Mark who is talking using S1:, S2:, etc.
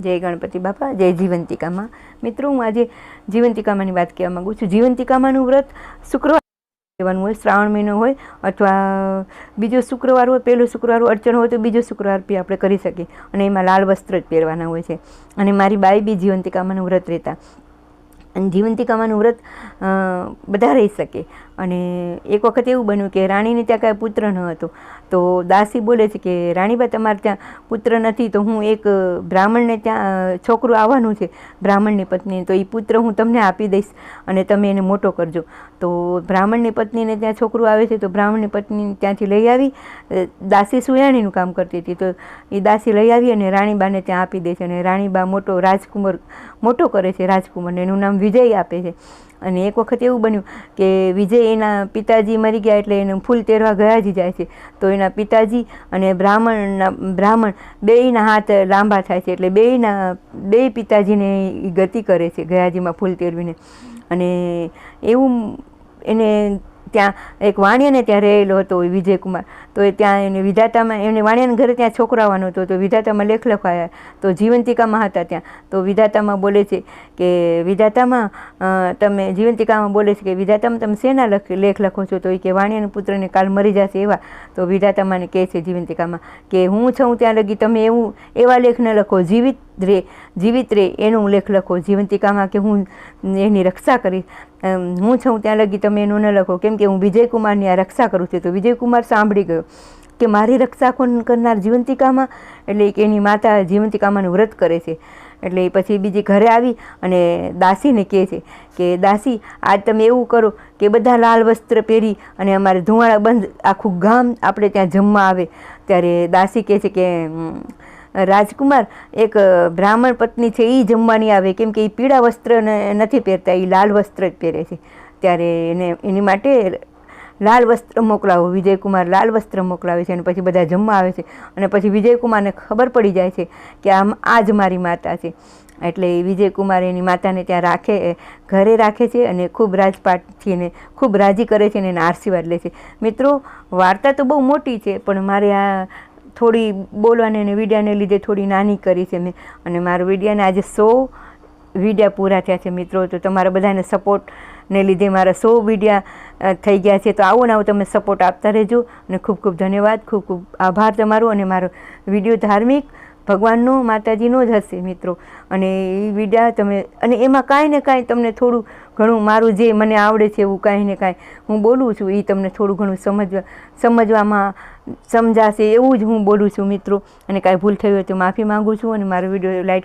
S1: જય ગણપતિ બાપા, જય જીવંતિકામાં. મિત્રો, હું આજે જીવંતિકામાંની વાત કહેવા માગું છું. જીવંતિકામાંનું વ્રત શુક્રવાર લેવાનું હોય, શ્રાવણ મહિનો હોય અથવા બીજો શુક્રવાર હોય, પહેલો શુક્રવાર અડચણ હોય તો બીજો શુક્રવાર બી આપણે કરી શકીએ. અને એમાં લાલ વસ્ત્ર જ પહેરવાના હોય છે. અને મારી બાઈ બી જીવંતિકામાંનું વ્રત રહેતા. અને જીવંતિકામાંનું વ્રત બધા રહી શકે. અને એક વખત એવું બન્યું કે રાણીને ત્યાં કાંઈ પુત્ર ન હતો, તો દાસી બોલે છે કે રાણીબા, તમારે ત્યાં પુત્ર નથી, તો હું એક બ્રાહ્મણને ત્યાં છોકરું આવવાનું છે, બ્રાહ્મણની પત્ની, તો એ પુત્ર હું તમને આપી દઈશ અને તમે એને મોટો કરજો. તો બ્રાહ્મણની પત્નીને ત્યાં છોકરું આવે છે, તો બ્રાહ્મણની પત્ની ત્યાંથી લઈ આવી. દાસી સુયાણીનું કામ કરતી હતી, તો એ દાસી લઈ આવી અને રાણીબાને ત્યાં આપી દે છે. અને રાણીબા મોટો રાજકુમાર મોટો કરે છે, રાજકુમારને, એનું નામ વિજય આપે છે. અને એક વખત એવું બન્યું કે વિજય એના પિતાજી મરી ગયા એટલે એને ફૂલ તેરવા ગયાજી જાય છે. તો એના પિતાજી અને બ્રાહ્મણ બેયના હાથ લાંબા થાય છે, એટલે બે પિતાજીને એ ગતિ કરે છે ગયાજીમાં ફૂલ તેરવીને. અને એવું એને ત્યાં એક વાણિયાને ત્યાં રહેલો હતો વિજયકુમાર, તો એ ત્યાં એને વિધાતામાં, એને વાણિયાના ઘરે ત્યાં છોકરો આવવાનો હતો, તો વિધાતામાં લેખ લખાયા, તો જીવંતિકામાં હતા ત્યાં. તો વિધાતામાં બોલે છે કે વિધાતામાં તમે, જીવંતિકામાં બોલે છે કે વિધાતામાં તમે શેના લેખ લખો છો? તો એ કે વાણિયાના પુત્રને કાલ મરી જશે એવા. તો વિધાતામાંને કહે છે જીવંતિકામાં કે હું છું ત્યાં લગી તમે એવા લેખ ન લખો, જીવિત રે એનું લેખ લખો. જીવંતિકામાં કે હું એની રક્ષા કરીશ, હું છું ત્યાં લગી તમે એનું ન લખો, કેમ કે હું વિજયકુમારની આ રક્ષા કરું છું. તો વિજયકુમાર સાંભળી ગયો કે મારી રક્ષા કોણ કરનાર? જીવંતિકામાં. એટલે કે એની માતા જીવંતિકામાંનું વ્રત કરે છે. એટલે પછી બીજી ઘરે આવી અને દાસીને કહે છે કે દાસી, આજ તમે એવું કરો કે બધા લાલ વસ્ત્ર પહેરી અને અમારે ધુવાડા બંધ આખું ગામ આપણે ત્યાં જમવા આવે. ત્યારે દાસી કહે છે કે રાજકુમાર, એક બ્રાહ્મણ પત્ની છે, એ જમવાની આવે, કેમ કે એ પીળા વસ્ત્ર નથી પહેરતા, એ લાલ વસ્ત્ર જ પહેરે છે. ત્યારે એની માટે લાલ વસ્ત્ર મોકલાવો. વિજયકુમાર લાલ વસ્ત્ર મોકલાવે છે અને પછી બધા જમવા આવે છે. અને પછી વિજયકુમારને ખબર પડી જાય છે કે આ જ મારી માતા છે. એટલે વિજયકુમાર એની માતાને ત્યાં ઘરે રાખે છે અને ખૂબ રાજપાટથી એને ખૂબ રાજી કરે છે અને એના આશીર્વાદ લે છે. મિત્રો, વાર્તા તો બહુ મોટી છે, પણ મારે આ થોડી બોલવાને અને વિડીયાને લીધે થોડી નાની કરી છે મેં. અને મારા વિડીયાને આજે 100 વિડીયા પૂરા થયા છે મિત્રો. તો તમારા બધાને સપોર્ટને લીધે મારા 100 વિડીયા થઈ ગયા છે. તો આવો ને આવો તમે સપોર્ટ આપતા રહેજો. અને ખૂબ ખૂબ ધન્યવાદ, ખૂબ ખૂબ આભાર તમારો. અને મારો વિડીયો ધાર્મિક, ભગવાનનો, માતાજીનો જ હશે મિત્રો. અને એ વિડીયા તમે, અને એમાં કાંઈ ને કાંઈ તમને થોડું ઘણું મારું જે મને આવડે છે એવું કાંઈ ને કાંઈ હું બોલું છું, એ તમને થોડું ઘણું સમજવામાં સમજાશે એવું જ હું બોલું છું મિત્રો. અને કાંઈ ભૂલ થઈ હોય તો માફી માગું છું. અને મારો વિડીયો લાઈક